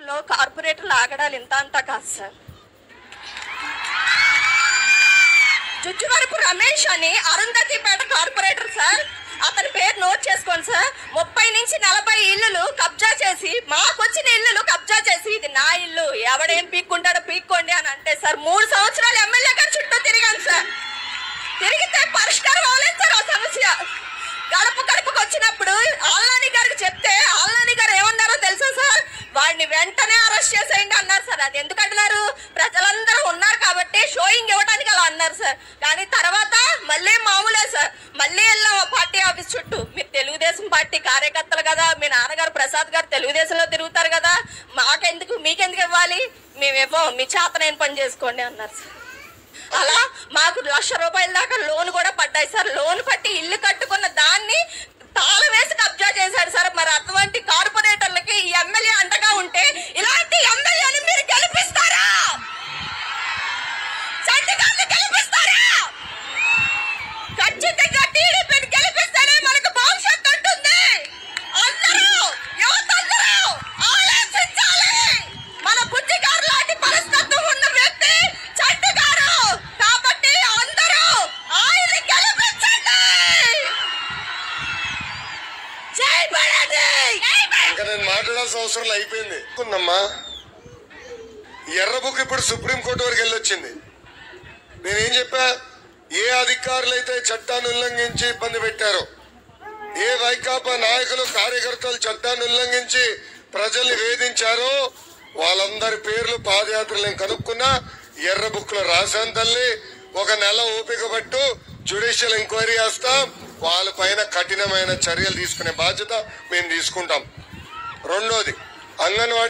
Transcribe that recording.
లో కార్పొరేటర్లు ఆగడాలు ఇంత అంతా కాదు సార్. జుజ్జువరపు రమేష్ అని అరుంధతిపేట కార్పొరేటర్ సార్, అతని పేరు నోట్ చేసుకోండి సార్. 30 నుంచి 40 ఇల్లులు కబ్జా చేసి, మాకొచ్చిన ఇల్లులు కబ్జా చేసి, ఇది నా ఇల్లు, ఎవడేం పీక్కుంటాడో పీక్కోండి అని అంటే సార్ 3 సంవత్సరాలు ఎమ్మెల్యే గారు చుట్టూ తిరిగాను సార్. తిరిగితే పరిష్కారం అవ్వలేదు సార్ ఆ సమస్య. గడప గడపకు వచ్చినప్పుడు ఆల్నాని గారికి చెప్తే ఆల్నాని గారు ఏమన్నారో తెలుసా సార్? వాడిని వెంటనే అరెస్ట్ చేసేయండి అన్నారు సార్. అది ఎందుకు అన్నారు? ప్రజలందరూ ఉన్నారు కాబట్టి షోయింగ్ ఇవ్వడానికి అలా అన్నారు సార్. కానీ తర్వాత మళ్ళీ మామూలే సార్, మళ్ళీ వెళ్ళాం పార్టీ ఆఫీస్ చుట్టూ. మీరు తెలుగుదేశం పార్టీ కార్యకర్తలు కదా, మీ నాన్నగారు ప్రసాద్ గారు తెలుగుదేశంలో తిరుగుతారు కదా, మాకెందుకు మీకెందుకు ఇవ్వాలి, మేమేమో మీ చేతనైన పని చేసుకోండి అన్నారు సార్. అలా మాకు 1,00,000 రూపాయల దాకా లోన్ కూడా పడ్డాయి సార్. లోన్ పట్టి ఇల్లు కట్టుకున్న దాన్ని తాళం వేసి కబ్జా చేశాడు సార్. మరి అటువంటి కార్పొరేటర్లకి ఈ ఎమ్మెల్యే అండగా ఉంటే ఇలాంటి ఎమ్మెల్యేని మీరు గెలిపిస్తారా? చంటిగారిని గెలిపిస్తారా? ఖచ్చితంగా టీడీపీని గెలిపిస్తేనే మనకు భవిష్యత్తు ఉంటుంది. అందరూ యువత అందరూ ఆలోచించాలి. మన బుద్ధిగారు లాంటి పరిస్థితులు ఉన్న వ్యక్తి చంటి గారు కాబట్టి అందరూ ఆయన గెలిపించండి. జై బడాడి. ఇంకా నేను మాట్లాడాల్సిన అవసరం అయిపోయింది ఉందమ్మా. ఎర్ర బుక్ ఇప్పుడు సుప్రీంకోర్టు వరకు వెళ్ళొచ్చింది. నేనేం చెప్పా? ఏ అధికారులు అయితే చట్టాన్ని ఉల్లంఘించి ఇబ్బంది పెట్టారో, ఏ వైకాపా నాయకులు కార్యకర్తలు చట్టాన్ని ఉల్లంఘించి ప్రజల్ని వేధించారో వాళ్ళందరి పేర్లు పాదయాత్రలు నేను కనుక్కున్నా. ఎర్ర బుక్ లో రాశాను తల్లి. 1 నెల ఓపిక పట్టు, జ్యుడిషియల్ ఎంక్వైరీ చేస్తాం. వాళ్ళ పైన కఠినమైన చర్యలు తీసుకునే బాధ్యత మేము తీసుకుంటాం. రెండోది, అంగన్వాడీ